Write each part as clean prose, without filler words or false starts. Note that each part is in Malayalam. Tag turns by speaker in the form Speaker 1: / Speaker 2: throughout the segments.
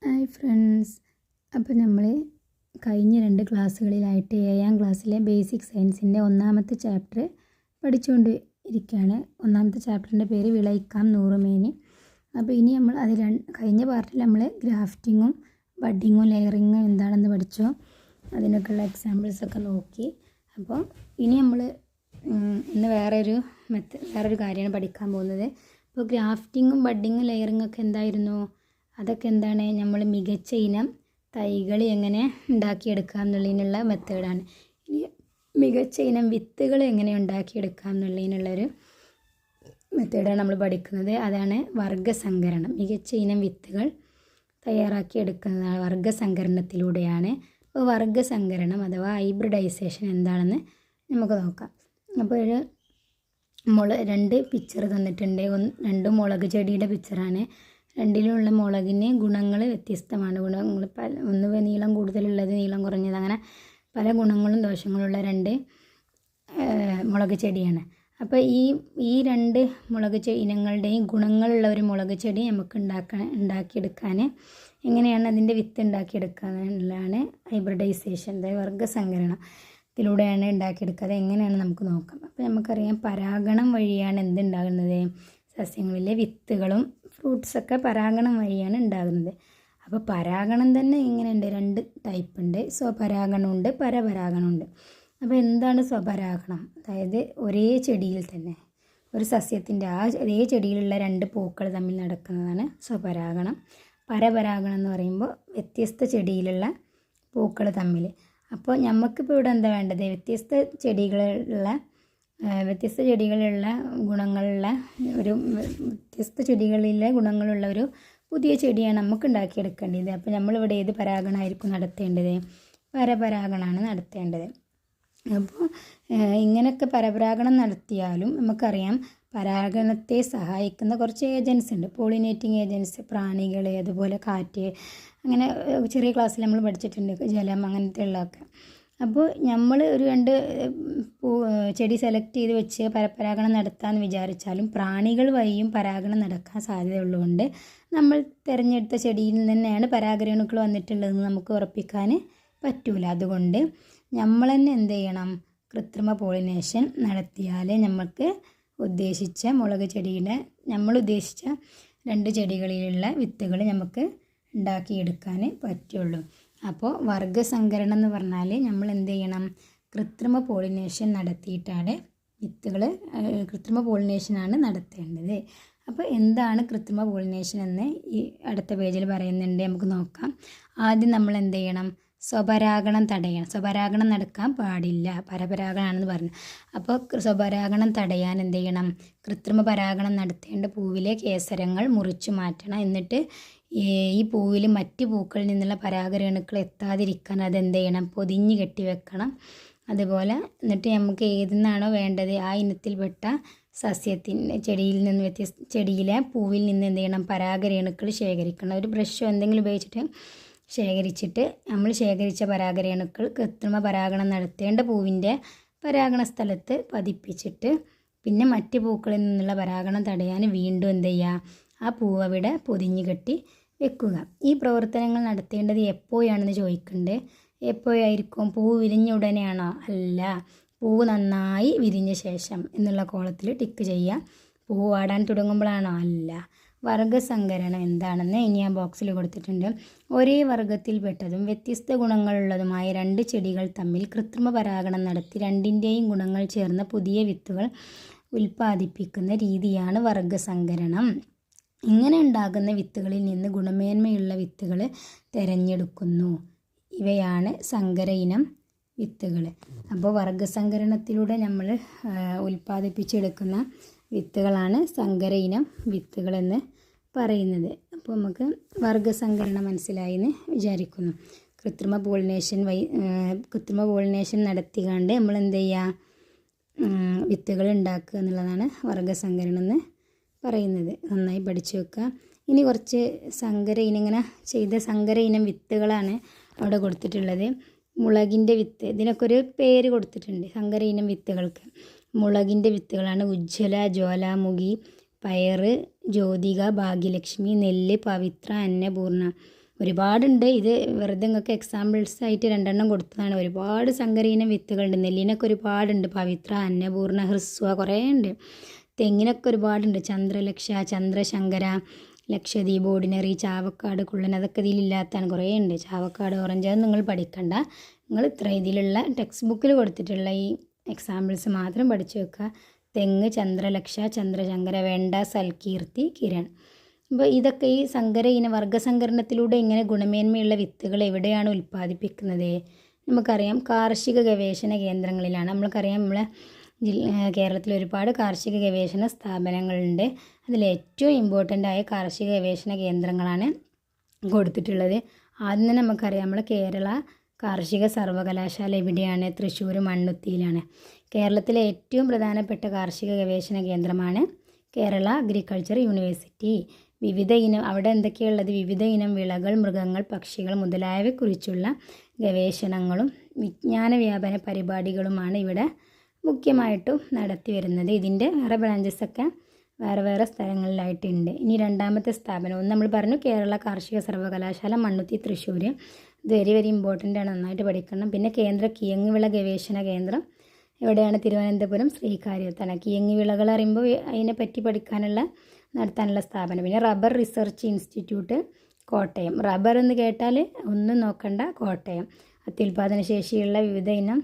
Speaker 1: ഹായ് ഫ്രണ്ട്സ്, അപ്പോൾ നമ്മൾ കഴിഞ്ഞ 2 ക്ലാസ്സുകളിലായിട്ട് 7ാം ക്ലാസ്സിലെ ബേസിക് സയൻസിൻ്റെ 1ാമത്തെ ചാപ്റ്റർ പഠിച്ചുകൊണ്ട് ഇരിക്കുകയാണ്. 1ാമത്തെ ചാപ്റ്ററിൻ്റെ പേര് വിളയിക്കാം നൂറുമേനി. അപ്പോൾ ഇനി നമ്മൾ കഴിഞ്ഞ പാർട്ടിൽ നമ്മൾ ഗ്രാഫ്റ്റിങ്ങും ബഡ്ഡിങ്ങും ലെയറിങ്ങും എന്താണെന്ന് പഠിച്ചു. അതിനൊക്കെയുള്ള എക്സാമ്പിൾസൊക്കെ നോക്കി. അപ്പോൾ ഇനി നമ്മൾ ഇന്ന് വേറൊരു കാര്യമാണ് പഠിക്കാൻ പോകുന്നത്. അപ്പോൾ ഗ്രാഫ്റ്റിങ്ങും ബഡ്ഡിങ്ങും ലെയറിങ്ങും ഒക്കെ എന്തായിരുന്നു? അതൊക്കെ എന്താണ്? നമ്മൾ മികച്ച ഇനം തൈകൾ എങ്ങനെ ഉണ്ടാക്കിയെടുക്കാം എന്നുള്ളതിനുള്ള മെത്തേഡാണ്. ഇനി മികച്ച ഇനം വിത്തുകൾ എങ്ങനെ ഉണ്ടാക്കിയെടുക്കാം എന്നുള്ളതിനുള്ളൊരു മെത്തേഡാണ് നമ്മൾ പഠിക്കുന്നത്. അതാണ് വർഗ്ഗസങ്കരണം. മികച്ച ഇനം വിത്തുകൾ തയ്യാറാക്കിയെടുക്കുന്നതാണ് വർഗ്ഗസങ്കരണത്തിലൂടെയാണ്. അപ്പോൾ വർഗ്ഗസങ്കരണം അഥവാ ഹൈബ്രിഡൈസേഷൻ എന്താണെന്ന് നമുക്ക് നോക്കാം. അപ്പോൾ 2 പിക്ചർ തന്നിട്ടുണ്ട്. 2 മുളക് ചെടിയുടെ പിക്ചറാണ്. രണ്ടിലുള്ള മുളകിന് ഗുണങ്ങൾ വ്യത്യസ്തമാണ്. ഗുണങ്ങൾ ഒന്ന് നീളം കൂടുതലുള്ളത്, നീളം കുറഞ്ഞത്, അങ്ങനെ പല ഗുണങ്ങളും ദോഷങ്ങളുള്ള 2 മുളക് ചെടിയാണ്. അപ്പോൾ ഈ 2 മുളക് ഇനങ്ങളുടെയും ഗുണങ്ങളുള്ള ഒരു മുളക് ചെടി നമുക്ക് ഉണ്ടാക്കിയെടുക്കാൻ എങ്ങനെയാണ് അതിൻ്റെ വിത്ത് ഉണ്ടാക്കിയെടുക്കാനുള്ളതാണ് ഹൈബ്രിഡൈസേഷൻ, അതായത് വർഗ്ഗസങ്കരണത്തിലൂടെയാണ് ഉണ്ടാക്കിയെടുക്കുക. അത് എങ്ങനെയാണ് നമുക്ക് നോക്കാം. അപ്പോൾ നമുക്കറിയാം, പരാഗണം വഴിയാണ് എന്തുണ്ടാകുന്നത്? സസ്യങ്ങളിലെ വിത്തുകളും ഫ്രൂട്ട്സൊക്കെ പരാഗണം വഴിയാണ് ഉണ്ടാകുന്നത്. അപ്പോൾ പരാഗണം തന്നെ ഇങ്ങനെയുണ്ട്, 2 ടൈപ്പ് ഉണ്ട്. സ്വപരാഗണമുണ്ട്, പരപരാഗണമുണ്ട്. അപ്പോൾ എന്താണ് സ്വപരാഗണം? അതായത് ഒരേ ചെടിയിൽ തന്നെ ഒരു സസ്യത്തിൻ്റെ അതേ ചെടിയിലുള്ള 2 പൂക്കൾ തമ്മിൽ നടക്കുന്നതാണ് സ്വപരാഗണം. പരപരാഗണം എന്ന് പറയുമ്പോൾ വ്യത്യസ്ത ചെടിയിലുള്ള പൂക്കൾ തമ്മിൽ. അപ്പോൾ നമുക്കിപ്പോൾ ഇവിടെ എന്താ വേണ്ടത്? വ്യത്യസ്ത ചെടികളുള്ള ഗുണങ്ങളുള്ള ഒരു പുതിയ ചെടിയാണ് നമുക്ക് ഉണ്ടാക്കിയെടുക്കേണ്ടത്. അപ്പോൾ നമ്മളിവിടെ ഏത് പരാഗണമായിരിക്കും നടത്തേണ്ടത്? പരപരാഗണമാണ് നടത്തേണ്ടത്. അപ്പോൾ ഇങ്ങനെയൊക്കെ പരപരാഗണം നടത്തിയാലും നമുക്കറിയാം, പരാഗണത്തെ സഹായിക്കുന്ന കുറച്ച് ഏജൻസ് ഉണ്ട്. പോളിനേറ്റിംഗ് ഏജൻസ്, പ്രാണികൾ, അതുപോലെ കാറ്റ്, അങ്ങനെ ചെറിയ ക്ലാസ്സിൽ നമ്മൾ പഠിച്ചിട്ടുണ്ട്, ജലം, അങ്ങനത്തെ ഉള്ളതൊക്കെ. അപ്പോൾ നമ്മൾ ഒരു 2 ചെടി സെലക്ട് ചെയ്ത് വെച്ച് പരപരാഗണം നടത്താമെന്ന് വിചാരിച്ചാലും പ്രാണികൾ വഴിയും പരാഗണം നടക്കാൻ സാധ്യതയുള്ളതുകൊണ്ട് നമ്മൾ തിരഞ്ഞെടുത്ത ചെടിയിൽ തന്നെയാണ് പരാഗരേണുക്കൾ വന്നിട്ടുള്ളതെന്ന് നമുക്ക് ഉറപ്പിക്കാൻ പറ്റൂല. അതുകൊണ്ട് നമ്മൾ തന്നെ എന്ത് ചെയ്യണം? കൃത്രിമ പോളിനേഷൻ നടത്തിയാലേ നമുക്ക് ഉദ്ദേശിച്ച നമ്മൾ ഉദ്ദേശിച്ച 2 ചെടികളിലുള്ള വിത്തുകൾ നമുക്ക് ഉണ്ടാക്കിയെടുക്കാൻ പറ്റുള്ളൂ. അപ്പോൾ വർഗ്ഗസങ്കരണം എന്ന് പറഞ്ഞാൽ നമ്മൾ എന്ത് ചെയ്യണം? കൃത്രിമ പോളിനേഷൻ നടത്തിയിട്ടാണ് കൃത്രിമ പോളിനേഷനാണ് നടത്തേണ്ടത്. അപ്പോൾ എന്താണ് കൃത്രിമ പോളിനേഷൻ എന്ന് ഈ അടുത്ത പേജിൽ പറയുന്നുണ്ട്, നമുക്ക് നോക്കാം. ആദ്യം നമ്മൾ എന്ത് ചെയ്യണം? സ്വപരാഗണം തടയണം. സ്വപരാഗണം നടക്കാൻ പാടില്ല, പരപരാഗണമാണെന്ന് പറഞ്ഞു. അപ്പോൾ സ്വപരാഗണം തടയാൻ എന്ത് ചെയ്യണം? കൃത്രിമ പരാഗണം നടത്തേണ്ട പൂവിലെ കേസരങ്ങൾ മുറിച്ചു മാറ്റണം. എന്നിട്ട് ഈ പൂവിൽ മറ്റ് പൂക്കളിൽ നിന്നുള്ള പരാഗരേണുക്കൾ എത്താതിരിക്കാൻ അതെന്ത് ചെയ്യണം? പൊതിഞ്ഞ് കെട്ടിവെക്കണം. അതുപോലെ എന്നിട്ട് നമുക്ക് ഏതെന്നാണോ വേണ്ടത് ആ ഇനത്തിൽപ്പെട്ട ചെടിയിലെ പൂവിൽ നിന്ന് എന്ത് ചെയ്യണം? പരാഗരേണുക്കൾ ശേഖരിക്കണം. ഒരു ബ്രഷോ എന്തെങ്കിലും ഉപയോഗിച്ചിട്ട് ശേഖരിച്ചിട്ട് നമ്മൾ ശേഖരിച്ച പരാഗരേണുക്കൾ കൃത്രിമ പരാഗണം നടത്തേണ്ട പൂവിൻ്റെ പരാഗണ സ്ഥലത്ത് പതിപ്പിച്ചിട്ട് പിന്നെ മറ്റ് പൂക്കളിൽ നിന്നുള്ള പരാഗണം തടയാൻ വീണ്ടും എന്ത് ചെയ്യുക? ആ പൂവ് അവിടെ പൊതിഞ്ഞ് കെട്ടി വെക്കുക. ഈ പ്രവർത്തനങ്ങൾ നടത്തേണ്ടത് എപ്പോഴാണെന്ന് ചോദിക്കുന്നുണ്ട്. എപ്പോഴായിരിക്കും? പൂവ് വിരിഞ്ഞ ഉടനെയാണോ? അല്ല, പൂവ് നന്നായി വിരിഞ്ഞ ശേഷം എന്നുള്ള കോളത്തിൽ ടിക്ക് ചെയ്യുക. പൂവ് വാടാൻ തുടങ്ങുമ്പോഴാണോ? അല്ല. വർഗ്ഗസങ്കരണം എന്താണെന്ന് ഇനി ആ ബോക്സിൽ കൊടുത്തിട്ടുണ്ട്. ഒരേ വർഗ്ഗത്തിൽപ്പെട്ടതും വ്യത്യസ്ത ഗുണങ്ങളുള്ളതുമായ 2 ചെടികൾ തമ്മിൽ കൃത്രിമ പരാഗണം നടത്തി 2ൻ്റെയും ഗുണങ്ങൾ ചേർന്ന പുതിയ വിത്തുകൾ ഉൽപ്പാദിപ്പിക്കുന്ന രീതിയാണ് വർഗ്ഗസങ്കരണം. ഇങ്ങനെ ഉണ്ടാകുന്ന വിത്തുകളിൽ നിന്ന് ഗുണമേന്മയുള്ള വിത്തുകൾ തിരഞ്ഞെടുക്കുന്നു. ഇവയാണ് സങ്കര ഇനം വിത്തുകൾ. അപ്പോൾ വർഗ്ഗസങ്കരണത്തിലൂടെ നമ്മൾ ഉൽപ്പാദിപ്പിച്ചെടുക്കുന്ന വിത്തുകളാണ് സങ്കര ഇനം വിത്തുകളെന്ന് പറയുന്നത്. അപ്പോൾ നമുക്ക് വർഗ്ഗസങ്കരണം മനസ്സിലായി എന്ന് വിചാരിക്കുന്നു. കൃത്രിമ പോളിനേഷൻ നടത്തിക്കാണ്ട് നമ്മൾ എന്ത് ചെയ്യുക? വിത്തുകൾ ഉണ്ടാക്കുക എന്നുള്ളതാണ് വർഗ്ഗസങ്കരണം എന്ന് പറയുന്നത്. നന്നായി പഠിച്ചു വെക്കുക. ഇനി കുറച്ച് ഇങ്ങനെ ചെയ്ത സങ്കര ഇനം വിത്തുകളാണ് അവിടെ കൊടുത്തിട്ടുള്ളത്. മുളകിൻ്റെ വിത്ത്, ഇതിനൊക്കെ ഒരു പേര് കൊടുത്തിട്ടുണ്ട് സങ്കര ഇനം വിത്തുകൾക്ക്. മുളകിൻ്റെ വിത്തുകളാണ് ഉജ്ജ്വല, ജ്വാലാമുഖി, പയറ്, ജ്യോതിക, ഭാഗ്യലക്ഷ്മി, നെല്ല്, പവിത്ര, അന്നപൂർണ. ഒരുപാടുണ്ട്. ഇത് വെറുതെ നിങ്ങൾക്ക് എക്സാമ്പിൾസ് ആയിട്ട് 2 കൊടുത്തതാണ്. ഒരുപാട് സങ്കരയിനം വിത്തുകളുണ്ട്. നെല്ലിനൊക്കെ ഒരുപാടുണ്ട്. പവിത്ര, അന്നപൂർണ്ണ, ഹ്രസ്വ കുറേ ഉണ്ട്. തെങ്ങിനൊക്കെ ഒരുപാടുണ്ട്. ചന്ദ്രലക്ഷ, ചന്ദ്രശങ്കര, ലക്ഷദ്വീപ്, ഓർഡിനറി, ചാവക്കാട്, കുള്ളൻ, അതൊക്കെ ഇതിലില്ലാത്തതാണ്. കുറേ ഉണ്ട്. ചാവക്കാട്, ഓറഞ്ച്, അത് നിങ്ങൾ പഠിക്കണ്ട. നിങ്ങൾ ഇത്ര ഇതിലുള്ള ടെക്സ്റ്റ് ബുക്കിൽ കൊടുത്തിട്ടുള്ള ഈ എക്സാമ്പിൾസ് മാത്രം പഠിച്ചു വെക്കുക. തെങ്ങ്, ചന്ദ്രലക്ഷ, ചന്ദ്രശങ്കര, വെണ്ട, സൽകീർത്തി, കിരൺ. അപ്പോൾ ഇതൊക്കെ ഈ സങ്കര വർഗ്ഗസങ്കരണത്തിലൂടെ ഇങ്ങനെ ഗുണമേന്മയുള്ള വിത്തുകൾ എവിടെയാണ് ഉൽപ്പാദിപ്പിക്കുന്നത്? നമുക്കറിയാം കാർഷിക ഗവേഷണ കേന്ദ്രങ്ങളിലാണ്. നമ്മൾക്കറിയാം നമ്മളെ കേരളത്തിൽ ഒരുപാട് കാർഷിക ഗവേഷണ സ്ഥാപനങ്ങളുണ്ട്. അതിൽ ഏറ്റവും ഇമ്പോർട്ടൻ്റ് ആയ കാർഷിക ഗവേഷണ കേന്ദ്രങ്ങളാണ് കൊടുത്തിട്ടുള്ളത്. ആദ്യം തന്നെ നമുക്കറിയാം നമ്മൾ കേരള കാർഷിക സർവകലാശാല എവിടെയാണ്? തൃശ്ശൂർ മണ്ണുത്തിയിലാണ്. കേരളത്തിലെ ഏറ്റവും പ്രധാനപ്പെട്ട കാർഷിക ഗവേഷണ കേന്ദ്രമാണ് കേരള അഗ്രികൾച്ചർ യൂണിവേഴ്സിറ്റി. വിവിധ ഇനം അവിടെ എന്തൊക്കെയുള്ളത്? വിവിധ ഇനം വിളകൾ, മൃഗങ്ങൾ, പക്ഷികൾ മുതലായവയെക്കുറിച്ചുള്ള ഗവേഷണങ്ങളും വിജ്ഞാന വ്യാപന പരിപാടികളുമാണ് ഇവിടെ മുഖ്യമായിട്ടും നടത്തി വരുന്നത്. ഇതിൻ്റെ വേറെ ബ്രാഞ്ചസൊക്കെ വേറെ സ്ഥലങ്ങളിലായിട്ടുണ്ട്. ഇനി രണ്ടാമത്തെ സ്ഥാപനം ഒന്ന് നമ്മൾ പറഞ്ഞു കേരള കാർഷിക സർവകലാശാല മണ്ണുത്തി തൃശ്ശൂർ. ഇത് വെരി ഇമ്പോർട്ടൻ്റ് ആണ്, നന്നായിട്ട് പഠിക്കണം. പിന്നെ കേന്ദ്ര കിഴങ്ങുവിള ഗവേഷണ കേന്ദ്രം എവിടെയാണ്? തിരുവനന്തപുരം ശ്രീകാര്യത്താണ്. കിഴങ്ങ് വിളകൾ അറിയുമ്പോൾ അതിനെപ്പറ്റി നടത്താനുള്ള സ്ഥാപനം. പിന്നെ rubber research institute Kottayam. Rubber എന്ന് കേട്ടാൽ ഒന്നും നോക്കണ്ട, കോട്ടയം. അത്യുൽപാദന ശേഷിയുള്ള വിവിധ ഇനം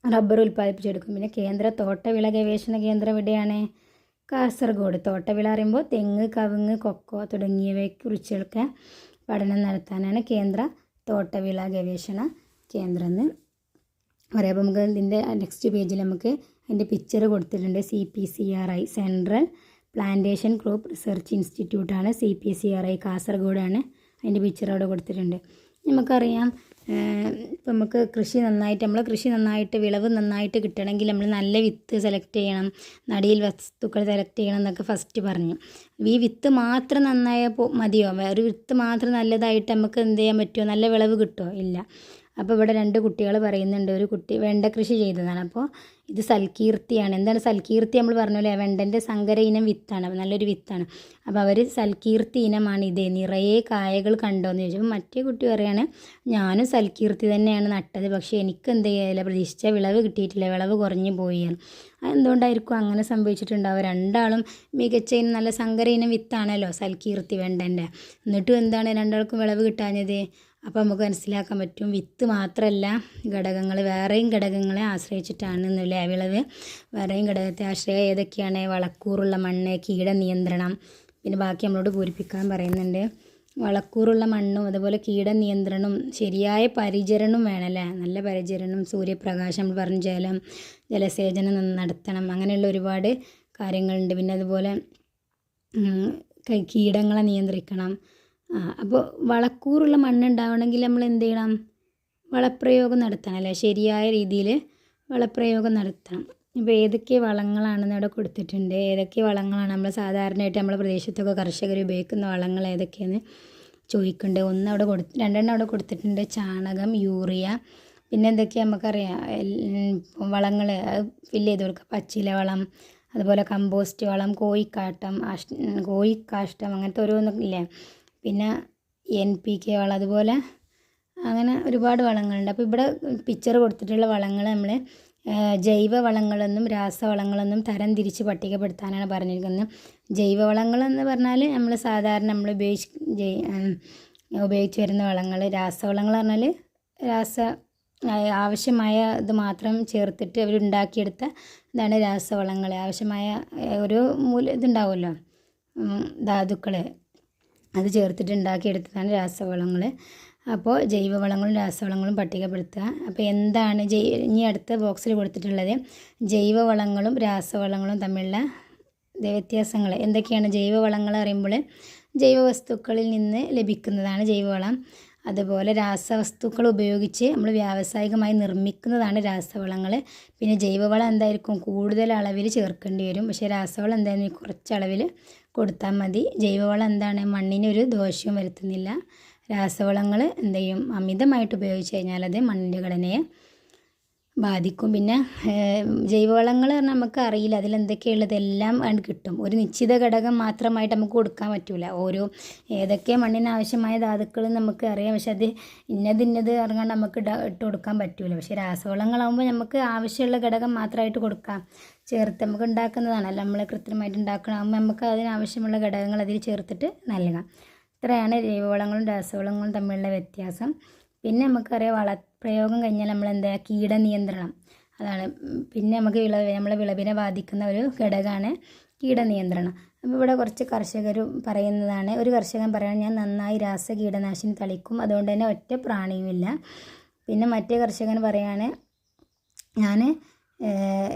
Speaker 1: റബ്ബർ ഉൽപ്പാദിപ്പിച്ചെടുക്കും. പിന്നെ കേന്ദ്ര തോട്ടവിള ഗവേഷണ കേന്ദ്രം എവിടെയാണ്? കാസർഗോഡ്. തോട്ടവിള അറിയുമ്പോൾ തെങ്ങ്, കവുങ്ങ്, കൊക്കോ തുടങ്ങിയവയെക്കുറിച്ചൊക്കെ പഠനം നടത്താനാണ് കേന്ദ്ര തോട്ടവിള ഗവേഷണ കേന്ദ്രം എന്ന് പറയാം. അപ്പോൾ നമുക്ക് ഇതിൻ്റെ നെക്സ്റ്റ് പേജിൽ നമുക്ക് അതിൻ്റെ പിക്ചർ കൊടുത്തിട്ടുണ്ട്. CPCRI central plantation crop research ഇൻസ്റ്റിറ്റ്യൂട്ടാണ്. CPCRI കാസർഗോഡാണ്. അതിൻ്റെ പിക്ചർ അവിടെ കൊടുത്തിട്ടുണ്ട്. നമുക്കറിയാം ഇപ്പം നമുക്ക് കൃഷി നന്നായിട്ട് വിളവ് നന്നായിട്ട് കിട്ടണമെങ്കിൽ നമ്മൾ നല്ല വിത്ത് സെലക്ട് ചെയ്യണം, നടീൽ വസ്തുക്കൾ സെലക്ട് ചെയ്യണം എന്നൊക്കെ ഫസ്റ്റ് പറഞ്ഞു. ഈ വിത്ത് മാത്രം നന്നായപ്പോൾ മതിയോ? ഒരു വിത്ത് മാത്രം നല്ലതായിട്ട് നമുക്ക് എന്ത് ചെയ്യാൻ പറ്റുമോ? നല്ല വിളവ് കിട്ടുമോ? ഇല്ല. അപ്പോൾ ഇവിടെ 2 കുട്ടികൾ പറയുന്നുണ്ട്. ഒരു കുട്ടി വെണ്ട കൃഷി ചെയ്തതാണ്. അപ്പോൾ ഇത് സൽകീർത്തിയാണ്. എന്താണ് സൽകീർത്തി? നമ്മൾ പറഞ്ഞല്ലോ വെണ്ടൻ്റെ സങ്കര ഇനം വിത്താണ്, നല്ലൊരു വിത്താണ്. അപ്പോൾ അവർ സൽകീർത്തി ഇനമാണ് ഇത്, നിറയെ കായകൾ കണ്ടോയെന്ന് ചോദിച്ചപ്പോൾ മറ്റേ കുട്ടി പറയാണ് ഞാനും സൽകീർത്തി തന്നെയാണ് നട്ടത്, പക്ഷേ എനിക്ക് എന്ത് ചെയ്യില്ല, പ്രതീക്ഷിച്ച വിളവ് കിട്ടിയിട്ടില്ല, വിളവ് കുറഞ്ഞു പോയി. അതെന്തുകൊണ്ടായിരിക്കും അങ്ങനെ സംഭവിച്ചിട്ടുണ്ടാവുക? രണ്ടാളും മികച്ച ഇനം നല്ല സങ്കര ഇനം വിത്താണല്ലോ സൽകീർത്തി വെണ്ടൻ്റെ. എന്നിട്ടും എന്താണ് രണ്ടാൾക്കും വിളവ് കിട്ടാഞ്ഞത്? അപ്പോൾ നമുക്ക് മനസ്സിലാക്കാൻ പറ്റും വിത്ത് മാത്രമല്ല ഘടകങ്ങൾ, വേറെയും ഘടകങ്ങളെ ആശ്രയിച്ചിട്ടാണെന്നില്ലേ വിളവ്. വേറെയും ഘടകത്തെ ആശ്രയം ഏതൊക്കെയാണ്? വളക്കൂറുള്ള മണ്ണ്, കീടനിയന്ത്രണം, പിന്നെ ബാക്കി നമ്മളോട് പൂരിപ്പിക്കാൻ പറയുന്നുണ്ട്. വളക്കൂറുള്ള മണ്ണും അതുപോലെ കീടനിയന്ത്രണവും ശരിയായ പരിചരണവും വേണമല്ലേ, നല്ല പരിചരണം, സൂര്യപ്രകാശം, നമ്മൾ പറഞ്ഞു ജലസേചനം നടത്തണം, അങ്ങനെയുള്ള ഒരുപാട് കാര്യങ്ങളുണ്ട്. പിന്നെ അതുപോലെ കീടങ്ങളെ നിയന്ത്രിക്കണം. അപ്പോൾ വളക്കൂറുള്ള മണ്ണുണ്ടാവണമെങ്കിൽ നമ്മൾ എന്ത് ചെയ്യണം? വളപ്രയോഗം നടത്തണം അല്ലേ, ശരിയായ രീതിയിൽ വളപ്രയോഗം നടത്തണം. ഇപ്പോൾ ഏതൊക്കെ വളങ്ങളാണെന്ന് അവിടെ കൊടുത്തിട്ടുണ്ട്. ഏതൊക്കെ വളങ്ങളാണ് നമ്മൾ സാധാരണയായിട്ട് നമ്മുടെ പ്രദേശത്തൊക്കെ കർഷകർ ഉപയോഗിക്കുന്ന വളങ്ങൾ ഏതൊക്കെയെന്ന് ചോദിക്കുന്നുണ്ട്. 2 അവിടെ കൊടുത്തിട്ടുണ്ട്. ചാണകം, യൂറിയ, പിന്നെ എന്തൊക്കെയാണ് നമുക്കറിയാം വളങ്ങൾ ഫില്ല് ചെയ്ത് കൊടുക്കുക. പച്ചില വളം, അതുപോലെ കമ്പോസ്റ്റ് വളം, കോഴിക്കാഷ്ടം അങ്ങനത്തെ ഓരോന്നും ഇല്ലേ. പിന്നെ NPK വളം, അതുപോലെ അങ്ങനെ ഒരുപാട് വളങ്ങളുണ്ട്. അപ്പോൾ ഇവിടെ പിക്ചർ കൊടുത്തിട്ടുള്ള വളങ്ങൾ നമ്മൾ ജൈവ വളങ്ങളെന്നും രാസവളങ്ങളെന്നും തരം തിരിച്ച് പട്ടികപ്പെടുത്താനാണ് പറഞ്ഞിരിക്കുന്നത്. ജൈവവളങ്ങളെന്ന് പറഞ്ഞാൽ നമ്മൾ സാധാരണ നമ്മൾ ഉപയോഗിച്ച് വരുന്ന വളങ്ങൾ. രാസവളങ്ങൾ പറഞ്ഞാൽ ആവശ്യമായ ഇത് മാത്രം ചേർത്തിട്ട് അവരുണ്ടാക്കിയെടുത്ത ഇതാണ് രാസവളങ്ങൾ. ആവശ്യമായ ഒരു ഇതുണ്ടാവുമല്ലോ, ധാതുക്കൾ, അത് ചേർത്തിട്ട് ഉണ്ടാക്കിയെടുത്തതാണ് രാസവളങ്ങൾ. അപ്പോൾ ജൈവവളങ്ങളും രാസവളങ്ങളും പട്ടികപ്പെടുത്തുക. അപ്പോൾ എന്താണ് ഇനി അടുത്ത ബോക്സിൽ കൊടുത്തിട്ടുള്ളത്? ജൈവവളങ്ങളും രാസവളങ്ങളും തമ്മിലുള്ള വ്യത്യാസങ്ങൾ എന്തൊക്കെയാണ്? ജൈവവളങ്ങൾ അറിയുമ്പോൾ ജൈവവസ്തുക്കളിൽ നിന്ന് ലഭിക്കുന്നതാണ് ജൈവവളം. അതുപോലെ രാസവസ്തുക്കൾ ഉപയോഗിച്ച് നമ്മൾ വ്യാവസായികമായി നിർമ്മിക്കുന്നതാണ് രാസവളങ്ങൾ. പിന്നെ ജൈവവളം എന്തായിരിക്കും? കൂടുതൽ അളവിൽ ചേർക്കേണ്ടി വരും. പക്ഷേ രാസവളം എന്തായാലും കുറച്ച് അളവിൽ കൊടുത്താൽ മതി. ജൈവവളം എന്താണ്? മണ്ണിനൊരു ദോഷവും വരുത്തുന്നില്ല. രാസവളങ്ങൾ എന്ത് ചെയ്യും? അമിതമായിട്ട് ഉപയോഗിച്ച് കഴിഞ്ഞാൽ അത് മണ്ണിൻ്റെ ഘടനയെ ബാധിക്കും. പിന്നെ ജൈവവളങ്ങൾ പറഞ്ഞാൽ നമുക്ക് അറിയില്ല അതിലെന്തൊക്കെയുള്ളത്, എല്ലാം ആണ് കിട്ടും. ഒരു നിശ്ചിത ഘടകം മാത്രമായിട്ട് നമുക്ക് കൊടുക്കാൻ പറ്റില്ല. ഓരോ ഏതൊക്കെ മണ്ണിന് ആവശ്യമായ ധാതുക്കൾ നമുക്ക് അറിയാം, പക്ഷെ അത് ഇന്നത് ഇറങ്ങാണ്ട് നമുക്ക് ഇട്ട് കൊടുക്കാൻ പറ്റില്ല. പക്ഷേ രാസവളങ്ങളാകുമ്പോൾ നമുക്ക് ആവശ്യമുള്ള ഘടകം മാത്രമായിട്ട് കൊടുക്കാം, ചേർത്ത് നമുക്ക് ഉണ്ടാക്കുന്നതാണല്ലോ, നമ്മൾ കൃത്രിമമായിട്ട് ഉണ്ടാക്കണമാകുമ്പോൾ നമുക്ക് അതിനാവശ്യമുള്ള ഘടകങ്ങൾ അതിൽ ചേർത്തിട്ട് നൽകാം. ഇത്രയാണ് ജൈവവളങ്ങളും രാസവളങ്ങളും തമ്മിലുള്ള വ്യത്യാസം. പിന്നെ നമുക്കറിയാം വളപ്രയോഗം കഴിഞ്ഞാൽ നമ്മൾ എന്താ കീടനിയന്ത്രണം, അതാണ് പിന്നെ നമുക്ക് നമ്മളെ വിളവിനെ ബാധിക്കുന്ന ഒരു ഘടകമാണ് കീടനിയന്ത്രണം. അപ്പോൾ ഇവിടെ കുറച്ച് കർഷകർ പറയുന്നതാണ്. ഒരു കർഷകൻ പറയുന്നത്, ഞാൻ നന്നായി കീടനാശിനി തളിക്കും, അതുകൊണ്ട് തന്നെ ഒറ്റ പ്രാണിയുമില്ല. പിന്നെ മറ്റേ കർഷകൻ പറയാണ്, ഞാൻ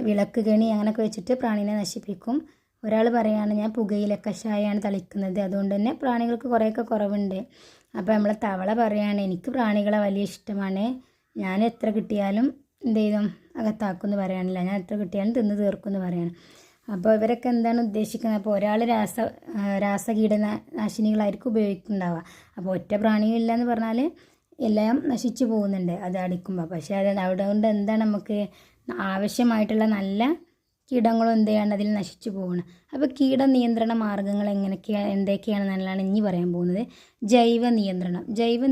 Speaker 1: വിളക്ക് കെണി അങ്ങനെയൊക്കെ വെച്ചിട്ട് പ്രാണിനെ നശിപ്പിക്കും. ഒരാൾ പറയുകയാണ്, ഞാൻ പുകയില കഷായമാണ് തളിക്കുന്നത്, അതുകൊണ്ട് തന്നെ പ്രാണികൾക്ക് കുറേയൊക്കെ കുറവുണ്ട്. അപ്പോൾ നമ്മളെ തവള പറയുകയാണ്, എനിക്ക് പ്രാണികളെ വലിയ ഇഷ്ടമാണ്, ഞാൻ എത്ര കിട്ടിയാലും എന്ത് ചെയ്തും അകത്താക്കുമെന്ന് പറയാനില്ല, ഞാൻ എത്ര കിട്ടിയാലും തിന്ന് തീർക്കുമെന്ന് പറയാണ്. അപ്പോൾ ഇവരൊക്കെ എന്താണ് ഉദ്ദേശിക്കുന്നത്? അപ്പോൾ ഒരാൾ രാസകീടനാശിനികളായിരിക്കും ഉപയോഗിക്കുന്നുണ്ടാവുക. അപ്പോൾ ഒറ്റ പ്രാണിയും ഇല്ല എന്ന് പറഞ്ഞാൽ എല്ലാം നശിച്ചു പോകുന്നുണ്ട് അത് അടിക്കുമ്പോൾ. പക്ഷേ അതുകൊണ്ട് എന്താണ് നമുക്ക് ആവശ്യമായിട്ടുള്ള നല്ല കീടങ്ങളും എന്ത് ചെയ്യാണ് അതിൽ നശിച്ചു പോകണം. അപ്പോൾ കീടനിയന്ത്രണ മാർഗ്ഗങ്ങൾ എന്തൊക്കെയാണെന്നുള്ളതാണ് ഇനി പറയാൻ പോകുന്നത്. ജൈവ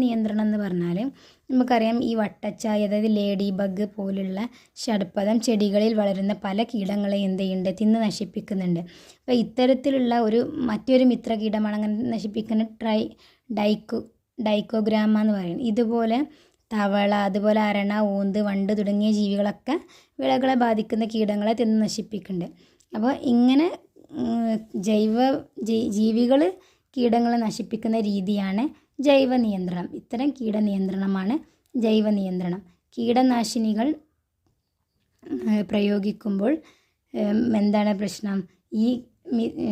Speaker 1: നിയന്ത്രണം എന്ന് പറഞ്ഞാൽ നമുക്കറിയാം, ഈ വട്ടച്ചായ അതായത് ലേഡി ബഗ് പോലുള്ള ഷഡ്പദം ചെടികളിൽ വളരുന്ന പല കീടങ്ങളെ എന്ത് ചെയ്യുന്നുണ്ട്, തിന്ന് നശിപ്പിക്കുന്നുണ്ട്. അപ്പോൾ ഇത്തരത്തിലുള്ള മറ്റൊരു മിത്രകീടമാണ് അങ്ങനെ നശിപ്പിക്കുന്ന ഡൈക്കോഗ്രാമ എന്ന് പറയുന്നത്. ഇതുപോലെ തവള, അതുപോലെ അരണ, ഓന്ത്, വണ്ട് തുടങ്ങിയ ജീവികളൊക്കെ വിളകളെ ബാധിക്കുന്ന കീടങ്ങളെ തിന്ന് നശിപ്പിക്കുന്നുണ്ട്. അപ്പോൾ ഇങ്ങനെ ജീവികൾ കീടങ്ങളെ നശിപ്പിക്കുന്ന രീതിയാണ് ജൈവ നിയന്ത്രണം. ഇത്തരം കീടനിയന്ത്രണമാണ് ജൈവ നിയന്ത്രണം. കീടനാശിനികൾ പ്രയോഗിക്കുമ്പോൾ എന്താണ് പ്രശ്നം? ഈ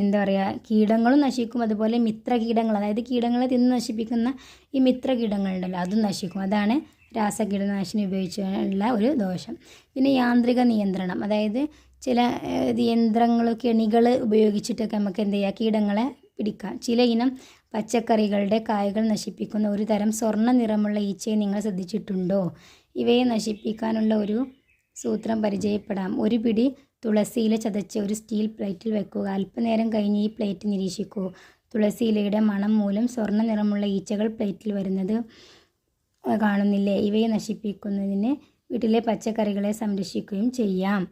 Speaker 1: എന്താ പറയുക, കീടങ്ങളും നശിക്കും, അതുപോലെ മിത്രകീടങ്ങൾ, അതായത് കീടങ്ങളെ തിന്ന് നശിപ്പിക്കുന്ന ഈ മിത്രകീടങ്ങളുണ്ടല്ലോ അതും നശിക്കും. അതാണ് രാസകീടനാശിനി ഉപയോഗിച്ചുള്ള ഒരു ദോഷം. പിന്നെ യാന്ത്രിക നിയന്ത്രണം, അതായത് ചില യന്ത്രങ്ങൾ, കെണികൾ ഉപയോഗിച്ചിട്ടൊക്കെ നമുക്ക് എന്ത് ചെയ്യുക, കീടങ്ങളെ പിടിക്കാം. ചില ഇനം പച്ചക്കറികളുടെ കായകൾ നശിപ്പിക്കുന്ന ഒരു തരം സ്വർണ്ണ നിറമുള്ള ഈച്ചയെ നിങ്ങൾ ശ്രദ്ധിച്ചിട്ടുണ്ടോ? ഇവയെ നശിപ്പിക്കാനുള്ള ഒരു സൂത്രം പരിചയപ്പെടാം. ഒരു പിടി തുളസിയില ചതച്ച് ഒരു സ്റ്റീൽ പ്ലേറ്റിൽ വെക്കുക. അല്പനേരം കഴിഞ്ഞ് ഈ പ്ലേറ്റ് നിരീക്ഷിക്കൂ. തുളസിയിലയുടെ മണം മൂലം സ്വർണ്ണ നിറമുള്ള ഈച്ചകൾ പ്ലേറ്റിൽ വരുന്നത് കാണുന്നില്ലേ? ഇവയെ നശിപ്പിക്കുന്നതിന് വീട്ടിലെ പച്ചക്കറികളെ സംരക്ഷിക്കുകയും ചെയ്യാം.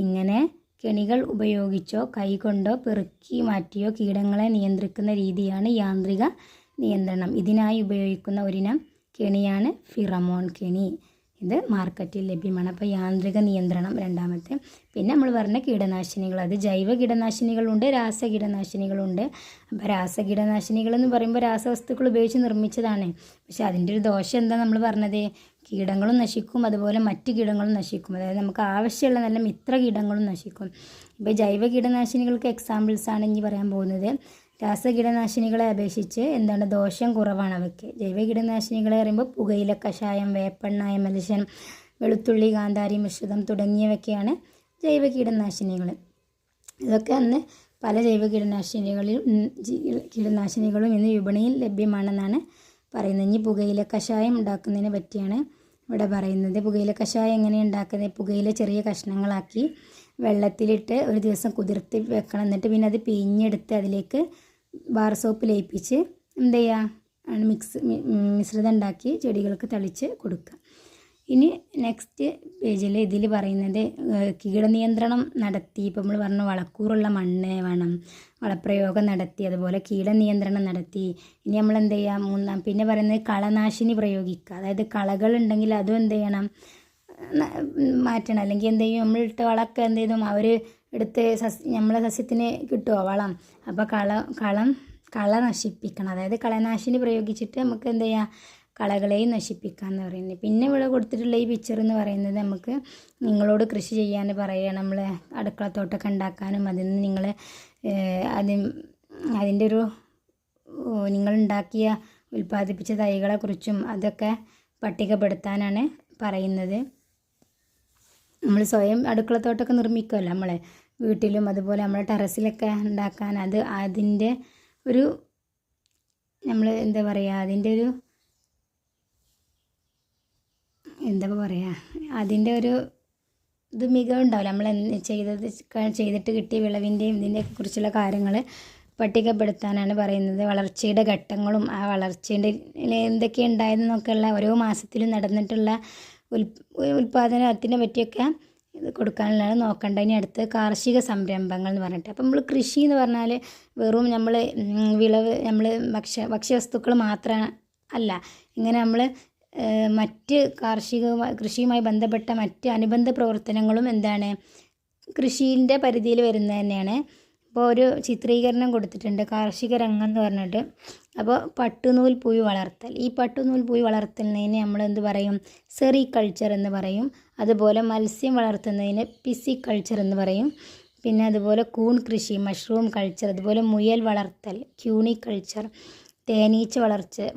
Speaker 1: ഇങ്ങനെ കെണികൾ ഉപയോഗിച്ചോ കൈകൊണ്ടോ പെറുക്കി മാറ്റിയോ കീടങ്ങളെ നിയന്ത്രിക്കുന്ന രീതിയാണ് യാന്ത്രിക നിയന്ത്രണം. ഇതിനായി ഉപയോഗിക്കുന്ന ഒരിനം കെണിയാണ് ഫിറമോൺ കെണി. ഇത് മാർക്കറ്റിൽ ലഭ്യമാണ്. അപ്പോൾ യാന്ത്രിക നിയന്ത്രണം രണ്ടാമത്തെ. പിന്നെ നമ്മൾ പറഞ്ഞ കീടനാശിനികൾ, അത് ജൈവ കീടനാശിനികളുണ്ട്, രാസകീടനാശിനികളുണ്ട്. അപ്പോൾ രാസകീടനാശിനികൾ എന്ന് പറയുമ്പോൾ രാസവസ്തുക്കൾ ഉപയോഗിച്ച് നിർമ്മിച്ചതാണ്. പക്ഷേ അതിൻ്റെ ഒരു ദോഷം എന്താ നമ്മൾ പറഞ്ഞത്? കീടങ്ങളും നശിക്കും, അതുപോലെ മറ്റ് കീടങ്ങളും നശിക്കും. അതായത് നമുക്ക് ആവശ്യമുള്ള നല്ല മിത്ര കീടങ്ങളും നശിക്കും. ഇപ്പോൾ ജൈവ കീടനാശിനികൾക്ക് എക്സാമ്പിൾസാണ് ഇനി പറയാൻ പോകുന്നത്. രാസകീടനാശിനികളെ അപേക്ഷിച്ച് എന്താണ് ദോഷം കുറവാണ് അവയ്ക്ക്. ജൈവ കീടനാശിനികളെ പറയുമ്പോൾ പുകയില കഷായം, വേപ്പെണ്ണ, എമൽഷൻ, വെളുത്തുള്ളി, കാന്താരി മിശ്രിതം തുടങ്ങിയവയൊക്കെയാണ് ജൈവ കീടനാശിനികൾ. ഇതൊക്കെ അന്ന് പല ജൈവ കീടനാശിനികളും ഇന്ന് വിപണിയിൽ ലഭ്യമാണെന്നാണ് പറയുന്നത്. ഇനി പുകയില കഷായം ഉണ്ടാക്കുന്നതിനെ പറ്റിയാണ് ഇവിടെ പറയുന്നത്. പുകയില കഷായം എങ്ങനെ ഉണ്ടാക്കുന്നത്? പുകയില ചെറിയ കഷ്ണങ്ങളാക്കി വെള്ളത്തിലിട്ട് ഒരു ദിവസം കുതിർത്തി വെക്കണം. എന്നിട്ട് പിന്നെ അത് പിഴിഞ്ഞെടുത്ത് അതിലേക്ക് ബാർ സോപ്പ് ലയിപ്പിച്ച് എന്ത് ചെയ്യുക, മിശ്രിതം ഉണ്ടാക്കി ചെടികൾക്ക് തളിച്ച് കൊടുക്കുക. ഇനി നെക്സ്റ്റ് പേജിൽ ഇതിൽ പറയുന്നത് കീടനിയന്ത്രണം നടത്തി. ഇപ്പോൾ നമ്മൾ പറഞ്ഞു വളക്കൂറുള്ള മണ്ണ് വേണം, വളപ്രയോഗം നടത്തി, അതുപോലെ കീടനിയന്ത്രണം നടത്തി. ഇനി നമ്മൾ എന്ത് ചെയ്യുക, പിന്നെ പറയുന്നത് കളനാശിനി പ്രയോഗിക്കുക. അതായത് കളകളുണ്ടെങ്കിൽ അതും എന്ത് ചെയ്യണം, മാറ്റണം. അല്ലെങ്കിൽ എന്ത് ചെയ്യും, നമ്മളിട്ട വളമൊക്കെ എന്ത് ചെയ്തും അവർ എടുത്ത് നമ്മളെ സസ്യത്തിന് കിട്ടുമോ വളം? അപ്പോൾ കള നശിപ്പിക്കണം. അതായത് കളനാശിനി പ്രയോഗിച്ചിട്ട് നമുക്ക് എന്ത് ചെയ്യാം, കളകളെയും നശിപ്പിക്കാമെന്ന് പറയുന്നത്. പിന്നെ ഇവിടെ കൊടുത്തിട്ടുള്ള ഈ പിക്ചർ എന്ന് പറയുന്നത് നമുക്ക് നിങ്ങളോട് കൃഷി ചെയ്യാൻ പറയുക, നമ്മൾ അടുക്കളത്തോട്ടമൊക്കെ ഉണ്ടാക്കാനും അതിന് നിങ്ങൾ അതിൻ്റെ ഒരു നിങ്ങളുണ്ടാക്കിയ ഉൽപ്പാദിപ്പിച്ച തൈകളെക്കുറിച്ചും അതൊക്കെ പട്ടികപ്പെടുത്താനാണ് പറയുന്നത്. നമ്മൾ സ്വയം അടുക്കളത്തോട്ടമൊക്കെ നിർമ്മിക്കുമല്ലോ നമ്മളെ വീട്ടിലും, അതുപോലെ നമ്മളെ ടെറസിലൊക്കെ ഉണ്ടാക്കാൻ അതിൻ്റെ ഒരു നമ്മൾ എന്താ പറയുക, അതിൻ്റെ ഒരു ഇത് മികവുണ്ടാവില്ല. നമ്മൾ ചെയ്തിട്ട് കിട്ടിയ വിളവിൻ്റെയും ഇതിൻ്റെയൊക്കെ കുറിച്ചുള്ള കാര്യങ്ങൾ പട്ടികപ്പെടുത്താനാണ് പറയുന്നത്. വളർച്ചയുടെ ഘട്ടങ്ങളും ആ വളർച്ചയുടെ എന്തൊക്കെ ഉണ്ടായതെന്നൊക്കെയുള്ള ഓരോ മാസത്തിലും നടന്നിട്ടുള്ള ഉൽപ്പാദനത്തിനെ പറ്റിയൊക്കെ ഇത് കൊടുക്കാനുള്ളതാണ് നോക്കേണ്ടത്. ഇനി അടുത്ത് കാർഷിക സംരംഭങ്ങൾ എന്ന് പറഞ്ഞിട്ട്, അപ്പം നമ്മൾ കൃഷി എന്ന് പറഞ്ഞാൽ വെറും നമ്മൾ വിളവ് നമ്മൾ ഭക്ഷ്യവസ്തുക്കൾ മാത്രം അല്ല. ഇങ്ങനെ നമ്മൾ മറ്റ് കൃഷിയുമായി ബന്ധപ്പെട്ട മറ്റ് അനുബന്ധ പ്രവർത്തനങ്ങളും എന്താണ് കൃഷീൻ്റെ പരിധിയിൽ വരുന്നത് തന്നെയാണ്. അപ്പോൾ ഒരു ചിത്രീകരണം കൊടുത്തിട്ടുണ്ട് കാർഷിക രംഗം എന്ന് പറഞ്ഞിട്ട്. അപ്പോൾ പട്ടുനൂൽ പുഴു വളർത്തൽ, ഈ പട്ടുനൂൽ പുഴു വളർത്തുന്നതിന് നമ്മൾ എന്ത് പറയും? സെറികൾച്ചർ എന്ന് പറയും. അതുപോലെ മത്സ്യം വളർത്തുന്നതിന് പിസികൾച്ചർ എന്ന് പറയും. പിന്നെ അതുപോലെ കൂൺ കൃഷി, മഷ്റൂം കൾച്ചർ, അതുപോലെ മുയൽ വളർത്തൽ ക്യൂണിക്കൾച്ചർ, തേനീച്ച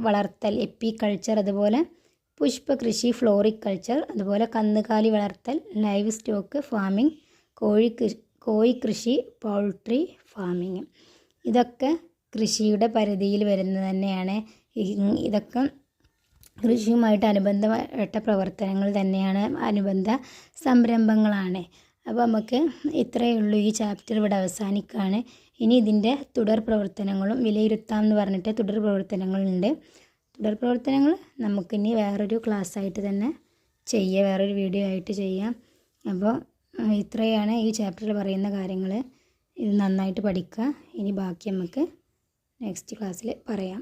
Speaker 1: വളർത്തൽ എപ്പിക്കൾച്ചർ, അതുപോലെ പുഷ്പകൃഷി ഫ്ലോറിക്കൾച്ചർ, അതുപോലെ കന്നുകാലി വളർത്തൽ ലൈവ് സ്റ്റോക്ക് ഫാമിംഗ്, കോഴിക്കൃഷി പൗൾട്രി ഫാമിങ്. ഇതൊക്കെ കൃഷിയുടെ പരിധിയിൽ വരുന്നത് തന്നെയാണ്. ഇതൊക്കെ കൃഷിയുമായിട്ട് അനുബന്ധപ്പെട്ട പ്രവർത്തനങ്ങൾ തന്നെയാണ്, അനുബന്ധ സംരംഭങ്ങളാണ്. അപ്പോൾ നമുക്ക് ഇത്രയേ ഉള്ളൂ. ഈ ചാപ്റ്റർ ഇവിടെ അവസാനിക്കുകയാണ്. ഇനി ഇതിൻ്റെ തുടർ പ്രവർത്തനങ്ങളും വിലയിരുത്താം എന്ന് പറഞ്ഞിട്ട് തുടർ പ്രവർത്തനങ്ങളുണ്ട്. തുടർ പ്രവർത്തനങ്ങൾ നമുക്കിനി വേറൊരു ക്ലാസ്സായിട്ട് തന്നെ ചെയ്യാം, വേറൊരു വീഡിയോ ആയിട്ട് ചെയ്യാം. അപ്പോൾ ഇത്രയാണ് ഈ ചാപ്റ്ററിൽ പറയുന്ന കാര്യങ്ങൾ. ഇത് നന്നായിട്ട് പഠിക്കുക. ഇനി ബാക്കി നമുക്ക് നെക്സ്റ്റ് ക്ലാസ്സിൽ പറയാം.